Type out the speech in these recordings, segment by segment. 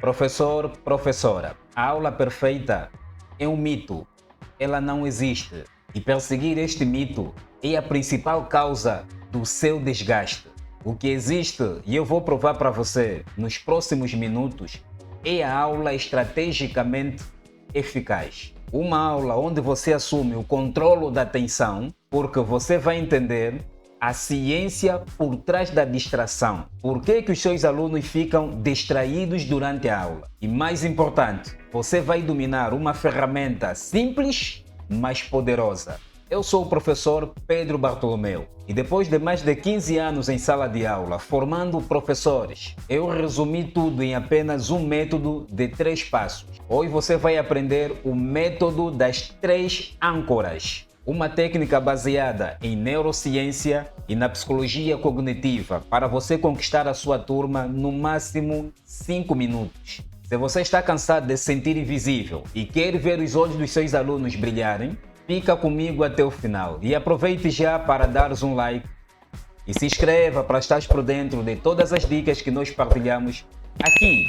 Professor, professora, a aula perfeita é um mito. Ela não existe. E perseguir este mito é a principal causa do seu desgaste. O que existe, e eu vou provar para você nos próximos minutos, é a aula estrategicamente eficaz. Uma aula onde você assume o controle da atenção, porque você vai entender a ciência por trás da distração. Por que os seus alunos ficam distraídos durante a aula? E mais importante, você vai dominar uma ferramenta simples, mas poderosa. Eu sou o professor Pedro Bartolomeu e depois de mais de 15 anos em sala de aula, formando professores, eu resumi tudo em apenas um método de 3 passos. Hoje você vai aprender o método das 3 âncoras. Uma técnica baseada em neurociência e na psicologia cognitiva para você conquistar a sua turma no máximo 5 minutos. Se você está cansado de se sentir invisível e quer ver os olhos dos seus alunos brilharem, fica comigo até o final e aproveite já para dar um like e se inscreva para estar por dentro de todas as dicas que nós partilhamos aqui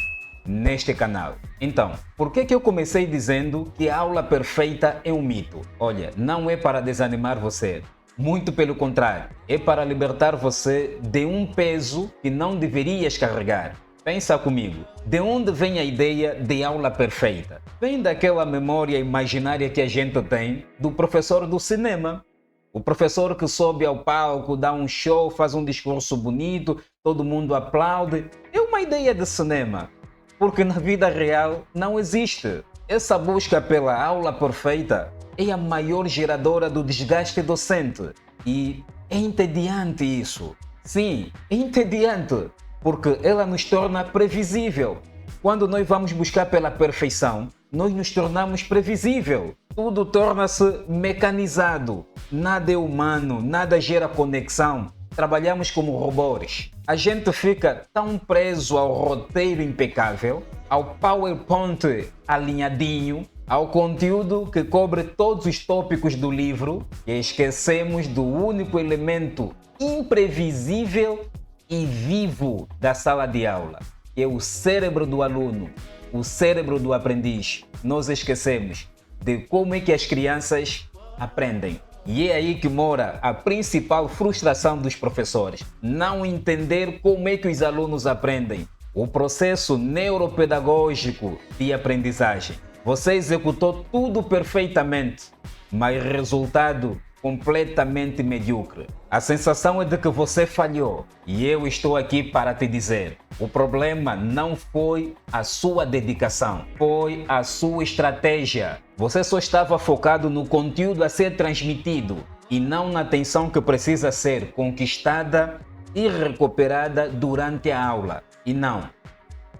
neste canal. Então, por que eu comecei dizendo que a aula perfeita é um mito? Olha, não é para desanimar você. Muito pelo contrário, é para libertar você de um peso que não deverias carregar. Pensa comigo, de onde vem a ideia de aula perfeita? Vem daquela memória imaginária que a gente tem do professor do cinema. O professor que sobe ao palco, dá um show, faz um discurso bonito, todo mundo aplaude. É uma ideia de cinema, porque na vida real não existe. Essa busca pela aula perfeita é a maior geradora do desgaste docente. E é entediante isso. Sim, é entediante, porque ela nos torna previsível. Quando nós vamos buscar pela perfeição, nós nos tornamos previsível. Tudo torna-se mecanizado. Nada é humano, nada gera conexão. Trabalhamos como robôs. A gente fica tão preso ao roteiro impecável, ao PowerPoint alinhadinho, ao conteúdo que cobre todos os tópicos do livro, que esquecemos do único elemento imprevisível e vivo da sala de aula, que é o cérebro do aluno, o cérebro do aprendiz. Nós esquecemos de como é que as crianças aprendem. E é aí que mora a principal frustração dos professores. Não entender como é que os alunos aprendem. O processo neuropedagógico de aprendizagem. Você executou tudo perfeitamente, mas resultado completamente medíocre. A sensação é de que você falhou. E eu estou aqui para te dizer, o problema não foi a sua dedicação, foi a sua estratégia. Você só estava focado no conteúdo a ser transmitido e não na atenção que precisa ser conquistada e recuperada durante a aula. E não,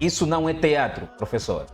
isso não é teatro, professor.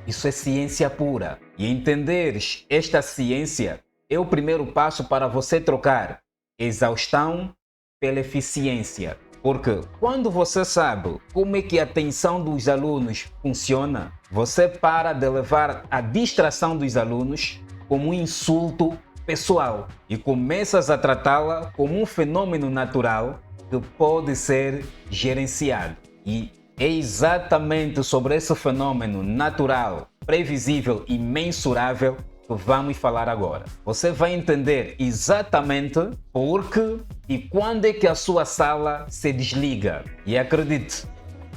Isso é ciência pura. E entenderes esta ciência é o primeiro passo para você trocar exaustão pela eficiência. Porque quando você sabe como é que a atenção dos alunos funciona, você para de levar a distração dos alunos como um insulto pessoal e começas a tratá-la como um fenômeno natural que pode ser gerenciado. E é exatamente sobre esse fenômeno natural, previsível e mensurável que vamos falar agora. Você vai entender exatamente por que e quando é que a sua sala se desliga. E acredite,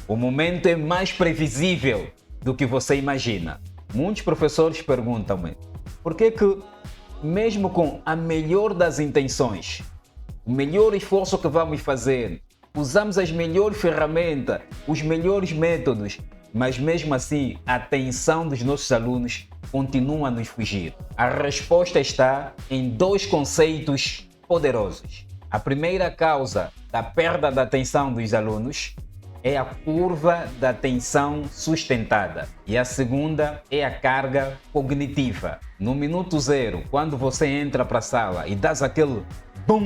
o momento é mais previsível do que você imagina. Muitos professores perguntam-me por que mesmo com a melhor das intenções, o melhor esforço que vamos fazer, usamos as melhores ferramentas, os melhores métodos, mas mesmo assim a atenção dos nossos alunos continua a nos fugir. A resposta está em 2 conceitos poderosos. A primeira causa da perda da atenção dos alunos é a curva da atenção sustentada. E a segunda é a carga cognitiva. No minuto 0, quando você entra para a sala e dás aquele bom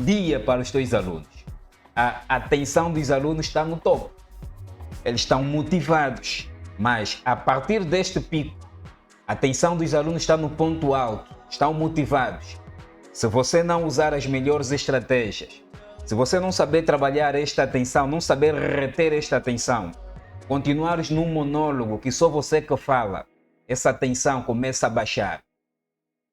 dia para os teus alunos, a atenção dos alunos está no topo. Eles estão motivados, mas a partir deste pico, a atenção dos alunos está no ponto alto, estão motivados. Se você não usar as melhores estratégias, se você não saber trabalhar esta atenção, não saber reter esta atenção, continuares num monólogo que só você que fala, essa tensão começa a baixar.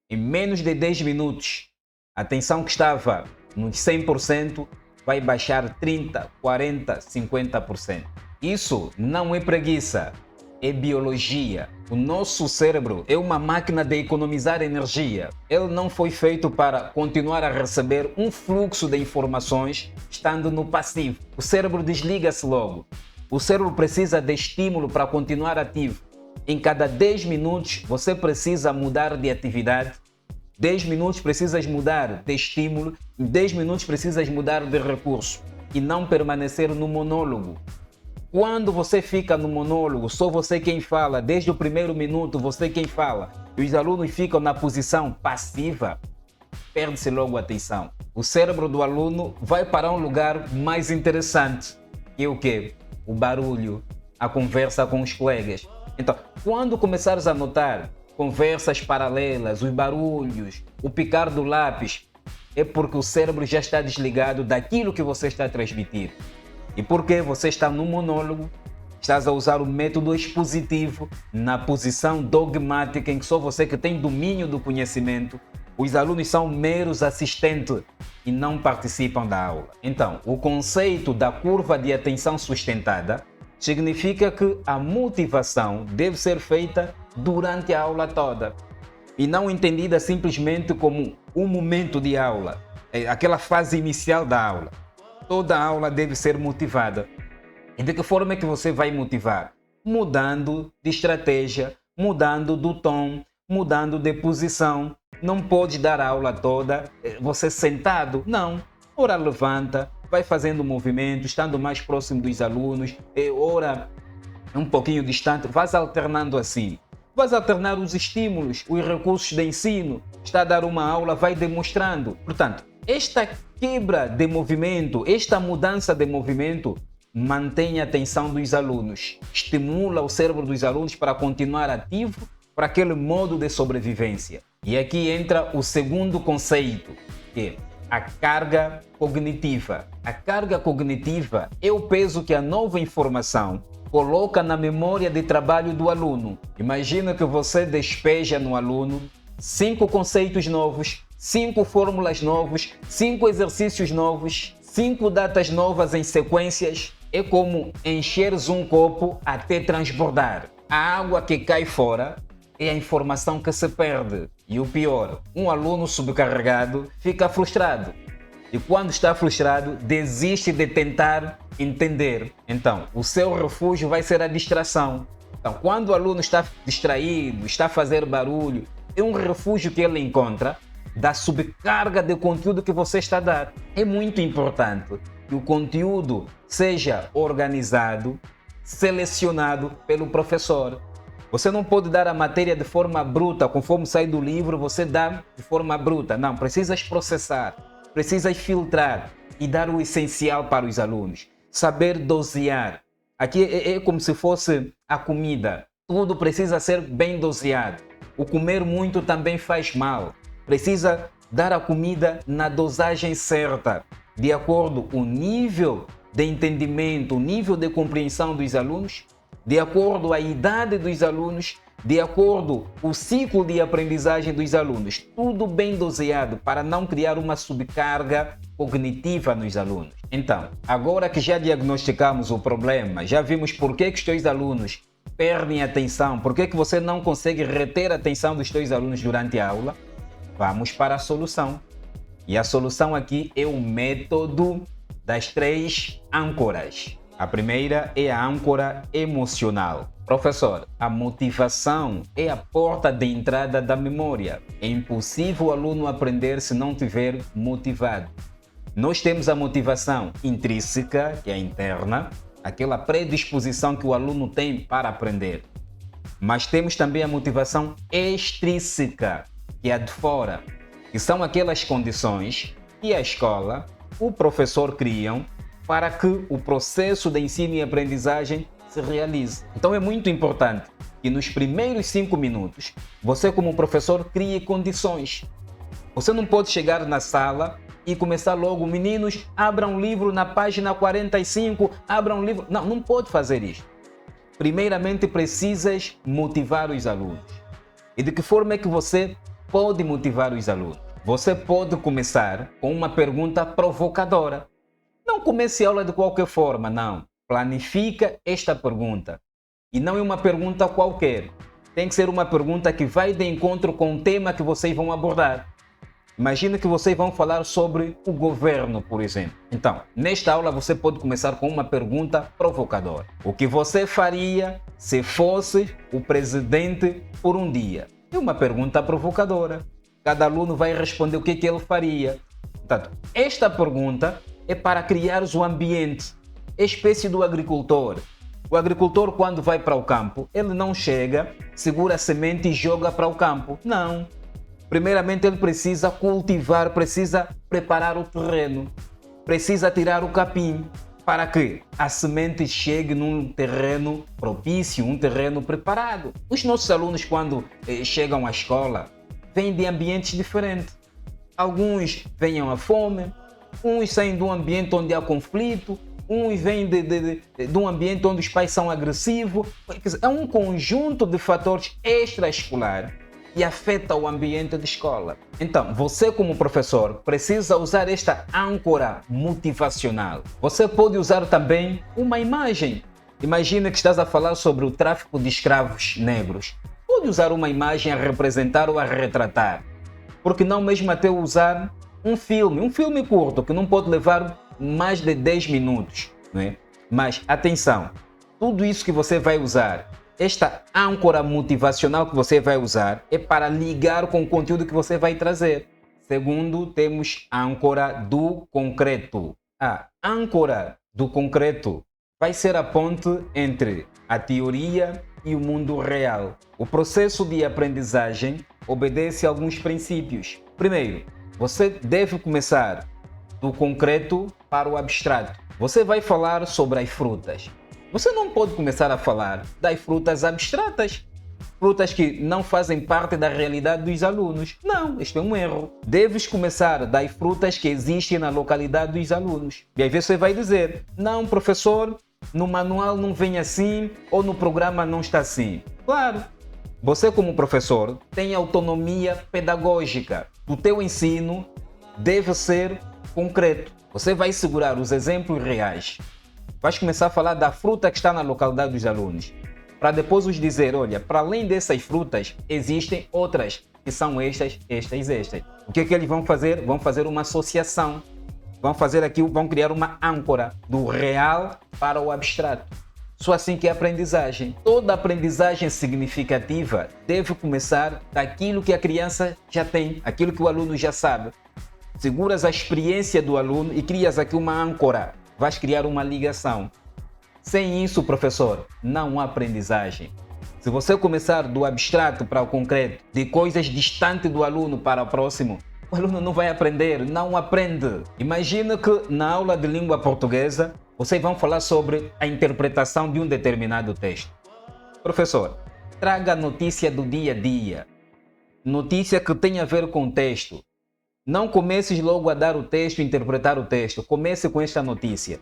Em menos de 10 minutos, a tensão que estava nos 100% vai baixar 30%, 40%, 50%. Isso não é preguiça, é biologia. O nosso cérebro é uma máquina de economizar energia. Ele não foi feito para continuar a receber um fluxo de informações estando no passivo. O cérebro desliga-se logo. O cérebro precisa de estímulo para continuar ativo. Em cada 10 minutos você precisa mudar de atividade. 10 minutos precisas mudar de estímulo. Em 10 minutos precisas mudar de recurso. E não permanecer no monólogo. Quando você fica no monólogo, só você quem fala, desde o primeiro minuto você quem fala, e os alunos ficam na posição passiva, perde-se logo a atenção. O cérebro do aluno vai para um lugar mais interessante, que é o quê? O barulho, a conversa com os colegas. Então, quando começares a notar conversas paralelas, os barulhos, o picar do lápis, é porque o cérebro já está desligado daquilo que você está a transmitir. E porque você está no monólogo, estás a usar o método expositivo na posição dogmática em que só você que tem domínio do conhecimento, os alunos são meros assistentes e não participam da aula. Então, o conceito da curva de atenção sustentada significa que a motivação deve ser feita durante a aula toda e não entendida simplesmente como um momento de aula, aquela fase inicial da aula. Toda aula deve ser motivada. E de que forma é que você vai motivar? Mudando de estratégia, mudando do tom, mudando de posição. Não pode dar a aula toda você sentado. Não. Ora levanta, vai fazendo movimento, estando mais próximo dos alunos. Ora um pouquinho distante. Vais alternando assim. Vais alternar os estímulos, os recursos de ensino. Está a dar uma aula, vai demonstrando. Portanto, esta quebra de movimento, esta mudança de movimento mantém a atenção dos alunos, estimula o cérebro dos alunos para continuar ativo para aquele modo de sobrevivência. E aqui entra o segundo conceito, que é a carga cognitiva. A carga cognitiva é o peso que a nova informação coloca na memória de trabalho do aluno. Imagina que você despeja no aluno 5 conceitos novos, 5 fórmulas novas, 5 exercícios novos, 5 datas novas em sequências. É como encheres um copo até transbordar. A água que cai fora é a informação que se perde. E o pior, um aluno subcarregado fica frustrado. E quando está frustrado, desiste de tentar entender. Então, o seu refúgio vai ser a distração. Então, quando o aluno está distraído, está a fazer barulho, é um refúgio que ele encontra da subcarga de conteúdo que você está a dar. É muito importante que o conteúdo seja organizado, selecionado pelo professor. Você não pode dar a matéria de forma bruta, conforme sai do livro, você dá de forma bruta. Não, precisas processar, precisas filtrar e dar o essencial para os alunos. Saber dosear. Aqui é como se fosse a comida. Tudo precisa ser bem doseado. O comer muito também faz mal. Precisa dar a comida na dosagem certa, de acordo com o nível de entendimento, o nível de compreensão dos alunos, de acordo com a idade dos alunos, de acordo com o ciclo de aprendizagem dos alunos. Tudo bem doseado para não criar uma subcarga cognitiva nos alunos. Então, agora que já diagnosticamos o problema, já vimos por que os teus alunos perdem a atenção, por que você não consegue reter a atenção dos teus alunos durante a aula, vamos para a solução. E a solução aqui é o método das 3 âncoras. A primeira é a âncora emocional. Professor, a motivação é a porta de entrada da memória. É impossível o aluno aprender se não estiver motivado. Nós temos a motivação intrínseca, que é a interna, aquela predisposição que o aluno tem para aprender. Mas temos também a motivação extrínseca, que é a de fora, que são aquelas condições que a escola, o professor criam para que o processo de ensino e aprendizagem se realize. Então é muito importante que nos primeiros 5 minutos, você como professor crie condições. Você não pode chegar na sala e começar logo, meninos, abram um livro na página 45, abram um livro. Não, não pode fazer isso. primeiramente precisas motivar os alunos. E de que forma é que você pode motivar os alunos? Você pode começar com uma pergunta provocadora. Não comece a aula de qualquer forma, não. Planifica esta pergunta. E não é uma pergunta qualquer. Tem que ser uma pergunta que vai de encontro com o tema que vocês vão abordar. Imagina que vocês vão falar sobre o governo, por exemplo. Então, nesta aula você pode começar com uma pergunta provocadora. O que você faria se fosse o presidente por um dia? É uma pergunta provocadora. Cada aluno vai responder o que ele faria. Portanto, esta pergunta é para criar o ambiente, a espécie do agricultor. O agricultor, quando vai para o campo, ele não chega, segura a semente e joga para o campo. Não. Primeiramente, ele precisa cultivar, precisa preparar o terreno, precisa tirar o capim para que a semente chegue num terreno propício, um terreno preparado. Os nossos alunos, quando chegam à escola, vêm de ambientes diferentes. Alguns vêm à fome, uns saem de um ambiente onde há conflito, uns vêm de um ambiente onde os pais são agressivos. É um conjunto de fatores extraescolares e afeta o ambiente de escola. Então, você como professor precisa usar esta âncora motivacional. Você pode usar também uma imagem. Imagina que estás a falar sobre o tráfico de escravos negros. Pode usar uma imagem a representar ou a retratar. Porque não mesmo até usar um filme curto, que não pode levar mais de 10 minutos. Não é? Mas, atenção, tudo isso que você vai usar, esta âncora motivacional que você vai usar é para ligar com o conteúdo que você vai trazer. Segundo, temos a âncora do concreto. A âncora do concreto vai ser a ponte entre a teoria e o mundo real. O processo de aprendizagem obedece a alguns princípios. Primeiro, você deve começar do concreto para o abstrato. Você vai falar sobre as frutas. Você não pode começar a falar das frutas abstratas, frutas que não fazem parte da realidade dos alunos. Não, isto é um erro. Deves começar das frutas que existem na localidade dos alunos. E aí você vai dizer, não, professor, no manual não vem assim ou no programa não está assim. Claro, você como professor tem autonomia pedagógica. O teu ensino deve ser concreto. Você vai segurar os exemplos reais. Vais começar a falar da fruta que está na localidade dos alunos, para depois os dizer, olha, para além dessas frutas, existem outras, que são estas. O que é que eles vão fazer? Vão fazer uma associação. Vão criar uma âncora do real para o abstrato. Só assim que é a aprendizagem. Toda aprendizagem significativa deve começar daquilo que a criança já tem, aquilo que o aluno já sabe. Seguras a experiência do aluno e crias aqui uma âncora. Vais criar uma ligação. Sem isso, professor, não há aprendizagem. Se você começar do abstrato para o concreto, de coisas distantes do aluno para o próximo, o aluno não vai aprender, não aprende. Imagina que na aula de língua portuguesa, vocês vão falar sobre a interpretação de um determinado texto. Professor, traga a notícia do dia a dia. Notícia que tem a ver com o texto. Não comeces logo a dar o texto, interpretar o texto. Comece com esta notícia.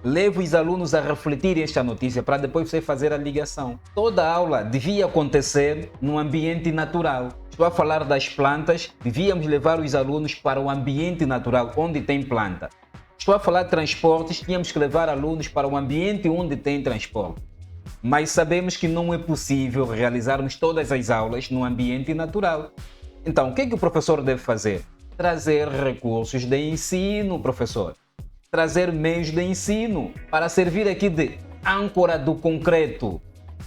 Leve os alunos a refletirem esta notícia para depois você fazer a ligação. Toda a aula devia acontecer num ambiente natural. Estou a falar das plantas, devíamos levar os alunos para o ambiente natural, onde tem planta. Estou a falar de transportes, tínhamos que levar alunos para o ambiente onde tem transporte. Mas sabemos que não é possível realizarmos todas as aulas no ambiente natural. Então, o que é que o professor deve fazer? Trazer recursos de ensino, professor. Trazer meios de ensino para servir aqui de âncora do concreto.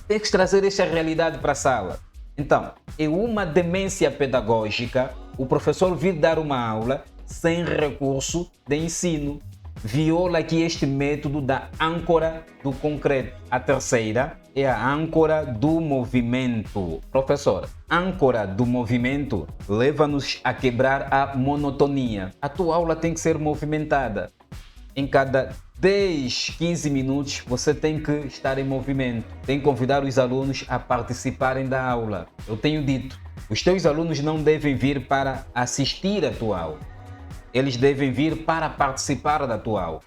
Tem que trazer esta realidade para a sala. Então, é uma demência pedagógica o professor vir dar uma aula sem recurso de ensino. Viola aqui este método da âncora do concreto. A terceira é a âncora do movimento. Professor, âncora do movimento leva-nos a quebrar a monotonia. A tua aula tem que ser movimentada. Em cada 10, 15 minutos você tem que estar em movimento. Tem que convidar os alunos a participarem da aula. Eu tenho dito, os teus alunos não devem vir para assistir a tua aula. Eles devem vir para participar da tua aula.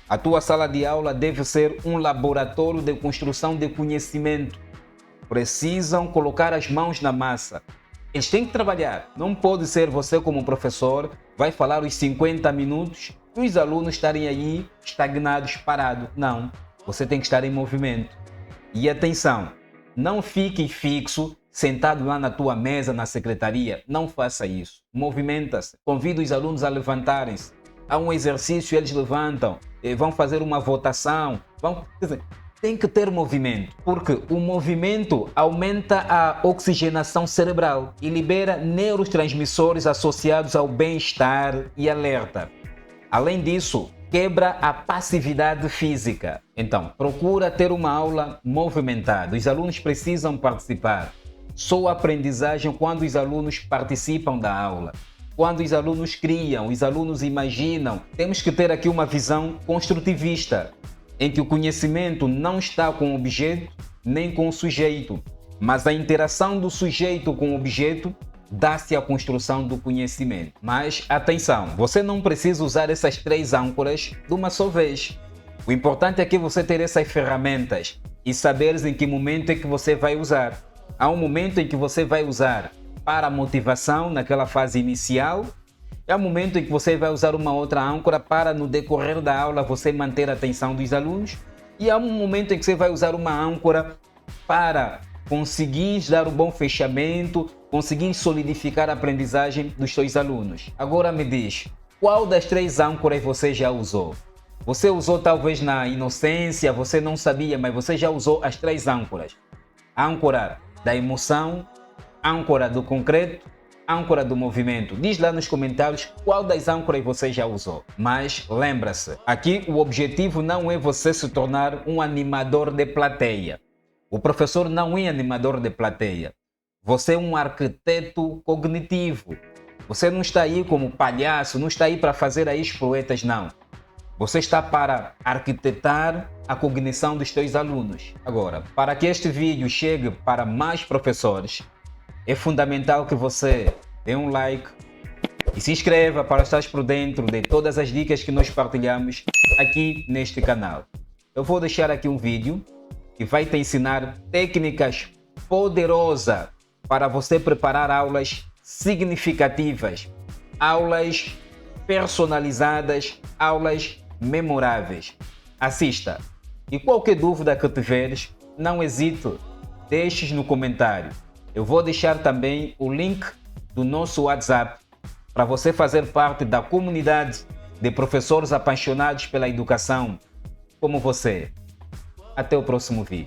A tua sala de aula deve ser um laboratório de construção de conhecimento. Precisam colocar as mãos na massa. Eles têm que trabalhar. Não pode ser você como professor, vai falar os 50 minutos e os alunos estarem aí estagnados, parados. Não, você tem que estar em movimento. E atenção, não fique fixo, sentado lá na tua mesa, na secretaria. Não faça isso. Movimenta-se. Convida os alunos a levantarem-se. Há um exercício, eles levantam, vão fazer uma votação. Quer dizer, tem que ter movimento, porque o movimento aumenta a oxigenação cerebral e libera neurotransmissores associados ao bem-estar e alerta. Além disso, quebra a passividade física. Então, procura ter uma aula movimentada. Os alunos precisam participar. Só a aprendizagem quando os alunos participam da aula. Quando os alunos criam, os alunos imaginam. Temos que ter aqui uma visão construtivista, em que o conhecimento não está com o objeto nem com o sujeito, mas a interação do sujeito com o objeto dá-se a construção do conhecimento. Mas atenção, você não precisa usar essas 3 âncoras de uma só vez. O importante é que você ter essas ferramentas e saberes em que momento é que você vai usar. Há um momento em que você vai usar para a motivação naquela fase inicial. É o momento em que você vai usar uma outra âncora para, no decorrer da aula, você manter a atenção dos alunos. E há um momento em que você vai usar uma âncora para conseguir dar um bom fechamento, conseguir solidificar a aprendizagem dos seus alunos. Agora me diz, qual das 3 âncoras você já usou? Você usou talvez na inocência, você não sabia, mas você já usou as 3 âncoras. Âncora da emoção, âncora do concreto, âncora do movimento. Diz lá nos comentários qual das âncoras você já usou. Mas lembra-se, aqui o objetivo não é você se tornar um animador de plateia. O professor não é animador de plateia. Você é um arquiteto cognitivo. Você não está aí como palhaço, não está aí para fazer aí proetas, não. Você está para arquitetar a cognição dos teus alunos. Agora, para que este vídeo chegue para mais professores, é fundamental que você dê um like e se inscreva para estar por dentro de todas as dicas que nós partilhamos aqui neste canal. Eu vou deixar aqui um vídeo que vai te ensinar técnicas poderosas para você preparar aulas significativas, aulas personalizadas, aulas memoráveis. Assista e qualquer dúvida que tiveres, não hesite, deixes no comentário. Eu vou deixar também o link do nosso WhatsApp para você fazer parte da comunidade de professores apaixonados pela educação como você. Até o próximo vídeo.